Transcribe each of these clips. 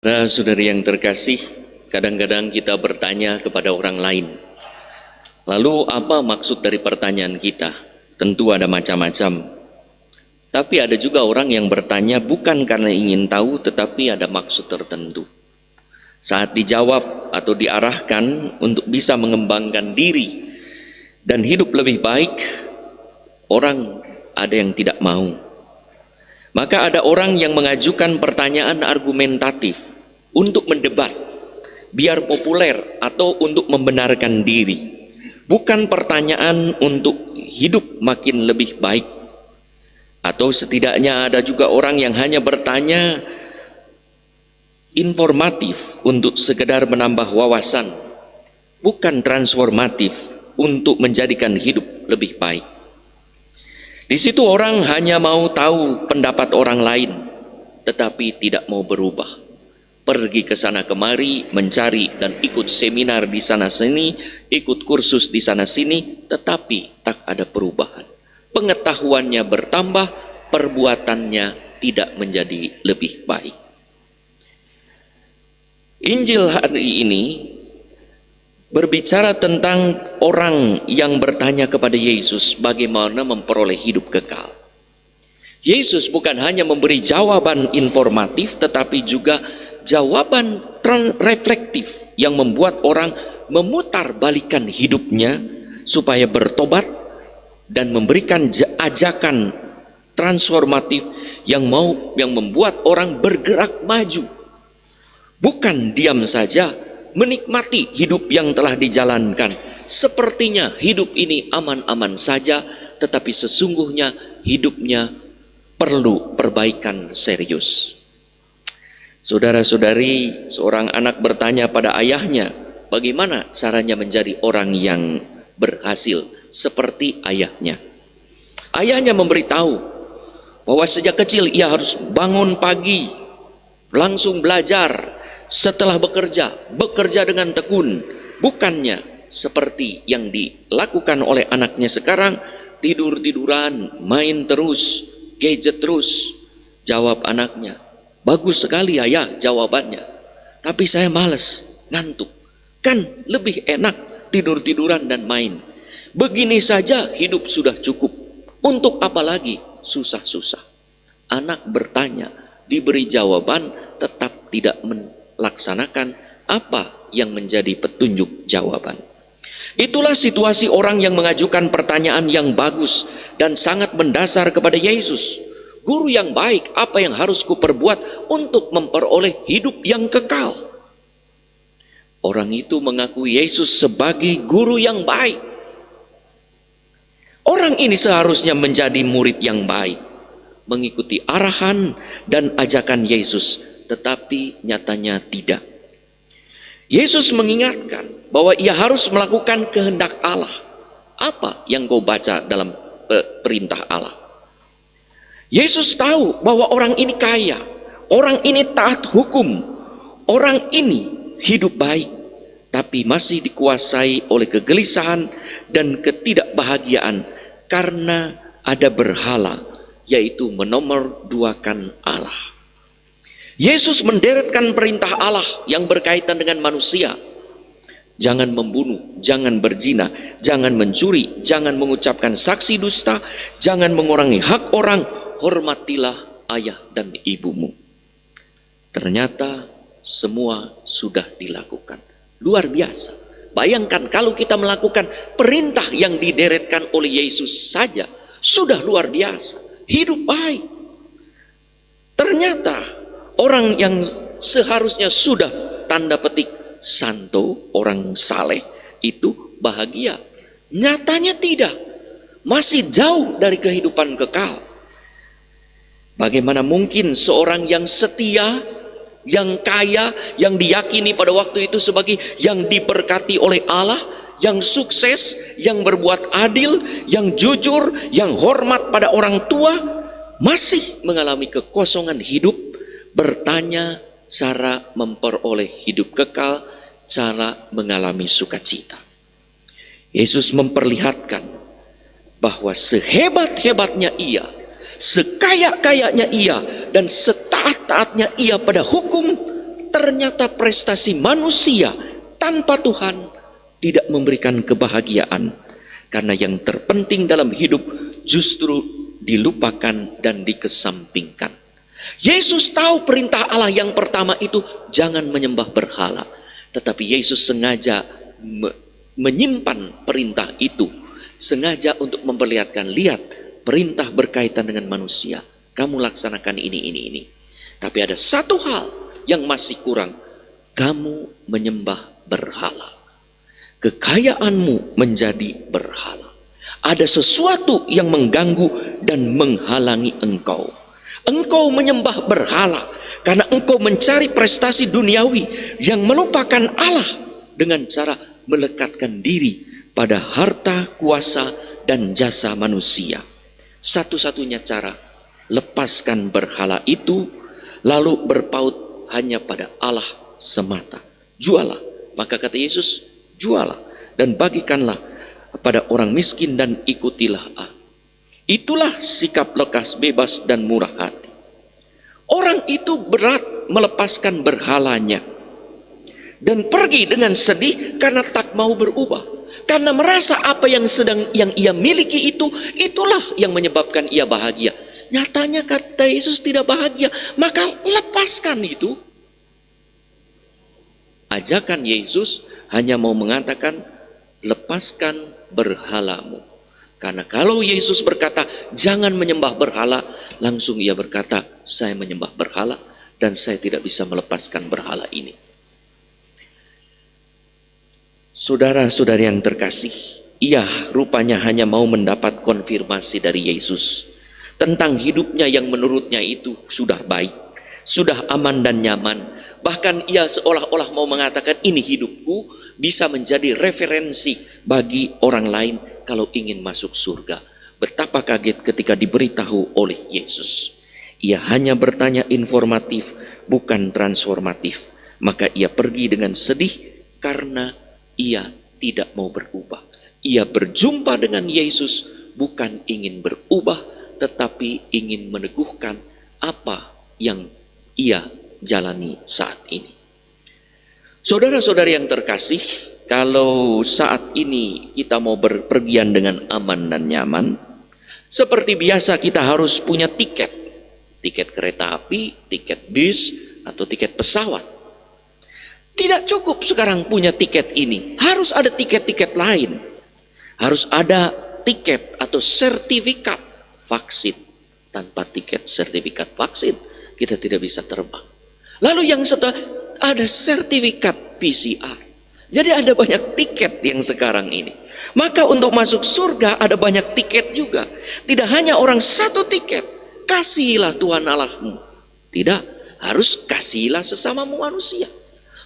Saudara-saudari yang terkasih, kadang-kadang kita bertanya kepada orang lain. Lalu apa maksud dari pertanyaan kita? Tentu ada macam-macam. Tapi ada juga orang yang bertanya bukan karena ingin tahu, tetapi ada maksud tertentu. Saat dijawab atau diarahkan untuk bisa mengembangkan diri dan hidup lebih baik, orang ada yang tidak mau. Maka ada orang yang mengajukan pertanyaan argumentatif untuk mendebat, biar populer atau untuk membenarkan diri. Bukan pertanyaan untuk hidup makin lebih baik. Atau setidaknya ada juga orang yang hanya bertanya informatif untuk sekedar menambah wawasan, bukan transformatif untuk menjadikan hidup lebih baik. Di situ orang hanya mau tahu pendapat orang lain, tetapi tidak mau berubah. Pergi ke sana kemari, mencari dan ikut seminar di sana sini, ikut kursus di sana sini, tetapi tak ada perubahan. Pengetahuannya bertambah, perbuatannya tidak menjadi lebih baik. Injil hari ini berbicara tentang orang yang bertanya kepada Yesus bagaimana memperoleh hidup kekal. Yesus bukan hanya memberi jawaban informatif, tetapi juga jawaban reflektif yang membuat orang memutar balikan hidupnya supaya bertobat dan memberikan ajakan transformatif yang membuat orang bergerak maju. Bukan diam saja menikmati hidup yang telah dijalankan. Sepertinya hidup ini aman-aman saja, tetapi sesungguhnya hidupnya perlu perbaikan serius. Saudara-saudari, seorang anak bertanya pada ayahnya, bagaimana caranya menjadi orang yang berhasil seperti ayahnya. Ayahnya memberitahu bahwa sejak kecil ia harus bangun pagi, langsung belajar, setelah bekerja dengan tekun. Bukannya seperti yang dilakukan oleh anaknya sekarang, tidur-tiduran, main terus, gadget terus. Jawab anaknya, bagus sekali ayah jawabannya, tapi saya malas, ngantuk. Kan lebih enak tidur-tiduran dan main. Begini saja hidup sudah cukup. Untuk apa lagi susah-susah? Anak bertanya, diberi jawaban, tetap tidak melaksanakan apa yang menjadi petunjuk jawaban. Itulah situasi orang yang mengajukan pertanyaan yang bagus dan sangat mendasar kepada Yesus. Guru yang baik, apa yang harus kuperbuat untuk memperoleh hidup yang kekal? Orang itu mengakui Yesus sebagai guru yang baik. Orang ini seharusnya menjadi murid yang baik, mengikuti arahan dan ajakan Yesus, tetapi nyatanya tidak. Yesus mengingatkan bahwa ia harus melakukan kehendak Allah. Apa yang kau baca dalam perintah Allah? Yesus tahu bahwa orang ini kaya, orang ini taat hukum, orang ini hidup baik, tapi masih dikuasai oleh kegelisahan dan ketidakbahagiaan karena ada berhala, yaitu menomorduakan Allah. Yesus menderetkan perintah Allah yang berkaitan dengan manusia. Jangan membunuh, jangan berzina, jangan mencuri, jangan mengucapkan saksi dusta, jangan mengurangi hak orang, hormatilah ayah dan ibumu. Ternyata semua sudah dilakukan. Luar biasa. Bayangkan kalau kita melakukan perintah yang dideretkan oleh Yesus saja, sudah luar biasa. Hidup baik. Ternyata orang yang seharusnya sudah tanda petik santo, orang saleh, itu bahagia. Nyatanya tidak. Masih jauh dari kehidupan kekal. Bagaimana mungkin seorang yang setia, yang kaya, yang diyakini pada waktu itu sebagai yang diberkati oleh Allah, yang sukses, yang berbuat adil, yang jujur, yang hormat pada orang tua, masih mengalami kekosongan hidup, bertanya cara memperoleh hidup kekal, cara mengalami sukacita. Yesus memperlihatkan bahwa sehebat-hebatnya ia, sekaya-kayanya ia, dan setaat-taatnya ia pada hukum, ternyata prestasi manusia tanpa Tuhan tidak memberikan kebahagiaan. Karena yang terpenting dalam hidup justru dilupakan dan dikesampingkan. Yesus tahu perintah Allah yang pertama itu jangan menyembah berhala. Tetapi Yesus sengaja menyimpan perintah itu. Sengaja untuk memperlihatkan, lihat perintah berkaitan dengan manusia. Kamu laksanakan ini. Tapi ada satu hal yang masih kurang. Kamu menyembah berhala. Kekayaanmu menjadi berhala. Ada sesuatu yang mengganggu dan menghalangi engkau. Engkau menyembah berhala karena engkau mencari prestasi duniawi yang melupakan Allah dengan cara melekatkan diri pada harta, kuasa, dan jasa manusia. Satu-satunya cara, lepaskan berhala itu, lalu berpaut hanya pada Allah semata. Jualah, maka kata Yesus, jualah dan bagikanlah pada orang miskin dan ikutilah aku. Itulah sikap lekas, bebas, dan murah hati. Orang itu berat melepaskan berhalanya dan pergi dengan sedih karena tak mau berubah. Karena merasa apa yang ia miliki itulah yang menyebabkan ia bahagia. Nyatanya kata Yesus tidak bahagia, maka lepaskan itu. Ajakan Yesus hanya mau mengatakan, lepaskan berhalamu. Karena kalau Yesus berkata, jangan menyembah berhala, langsung ia berkata, saya menyembah berhala dan saya tidak bisa melepaskan berhala ini. Saudara-saudari yang terkasih, ia rupanya hanya mau mendapat konfirmasi dari Yesus tentang hidupnya yang menurutnya itu sudah baik, sudah aman dan nyaman. Bahkan ia seolah-olah mau mengatakan, ini hidupku bisa menjadi referensi bagi orang lain kalau ingin masuk surga. Betapa kaget ketika diberitahu oleh Yesus. Ia hanya bertanya informatif, bukan transformatif. Maka ia pergi dengan sedih karena ia tidak mau berubah. Ia berjumpa dengan Yesus bukan ingin berubah, tetapi ingin meneguhkan apa yang ia jalani saat ini. Saudara-saudari yang terkasih, kalau saat ini kita mau berpergian dengan aman dan nyaman, seperti biasa kita harus punya tiket. Tiket kereta api, tiket bis, atau tiket pesawat. Tidak cukup sekarang punya tiket ini. Harus ada tiket-tiket lain. Harus ada tiket atau sertifikat vaksin. Tanpa tiket sertifikat vaksin, kita tidak bisa terbang. Lalu yang setelah ada sertifikat PCR. Jadi ada banyak tiket yang sekarang ini. Maka untuk masuk surga ada banyak tiket juga. Tidak hanya orang satu tiket. Kasihilah Tuhan Allahmu. Tidak, harus kasihilah sesamamu manusia.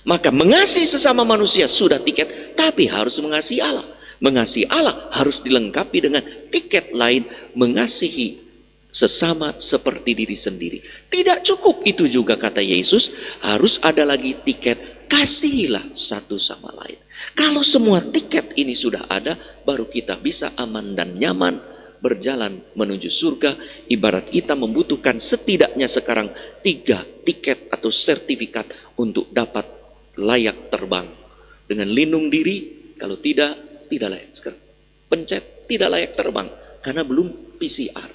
Maka mengasihi sesama manusia sudah tiket, tapi harus mengasihi Allah. Mengasihi Allah harus dilengkapi dengan tiket lain, mengasihi sesama seperti diri sendiri. Tidak cukup itu juga kata Yesus, harus ada lagi tiket, kasihilah satu sama lain. Kalau semua tiket ini sudah ada, baru kita bisa aman dan nyaman berjalan menuju surga. Ibarat kita membutuhkan setidaknya sekarang 3 tiket atau sertifikat untuk dapat layak terbang. Dengan lindung diri, kalau tidak layak. Sekarang pencet, tidak layak terbang karena belum PCR.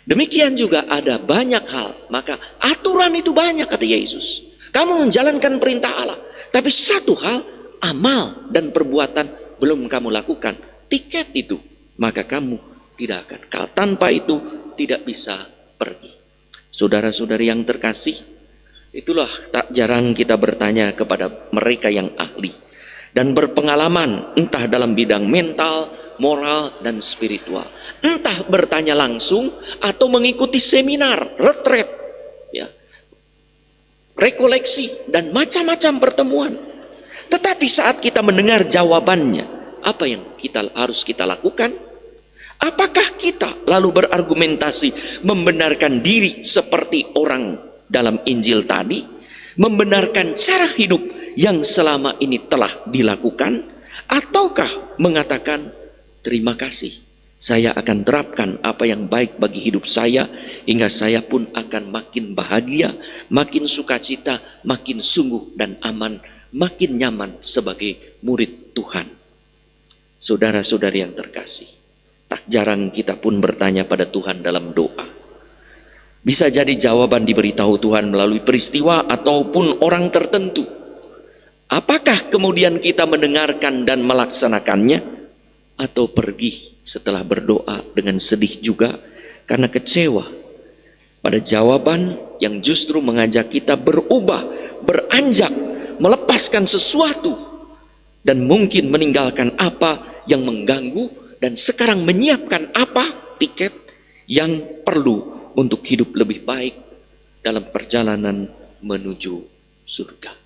Demikian juga ada banyak hal. Maka aturan itu banyak kata Yesus. Kamu menjalankan perintah Allah, tapi satu hal, amal dan perbuatan belum kamu lakukan. Tiket itu, maka kamu tidak akan. Kalau tanpa itu tidak bisa pergi. Saudara-saudari yang terkasih, itulah tak jarang kita bertanya kepada mereka yang ahli dan berpengalaman, entah dalam bidang mental, moral, dan spiritual. Entah bertanya langsung atau mengikuti seminar, retret, ya, rekoleksi, dan macam-macam pertemuan. Tetapi saat kita mendengar jawabannya, apa yang harus kita lakukan? Apakah kita lalu berargumentasi membenarkan diri seperti orang dalam Injil tadi, membenarkan cara hidup yang selama ini telah dilakukan, ataukah mengatakan terima kasih, Saya akan terapkan apa yang baik bagi hidup saya, hingga saya pun akan makin bahagia, makin sukacita, makin sungguh dan aman, makin nyaman sebagai murid Tuhan. Saudara-saudari yang terkasih, tak jarang kita pun bertanya pada Tuhan dalam doa. Bisa jadi jawaban diberitahu Tuhan melalui peristiwa ataupun orang tertentu. Apakah kemudian kita mendengarkan dan melaksanakannya? Atau pergi setelah berdoa dengan sedih juga karena kecewa pada jawaban yang justru mengajak kita berubah, beranjak, melepaskan sesuatu, dan mungkin meninggalkan apa yang mengganggu, dan sekarang menyiapkan apa tiket yang perlu untuk hidup lebih baik dalam perjalanan menuju surga.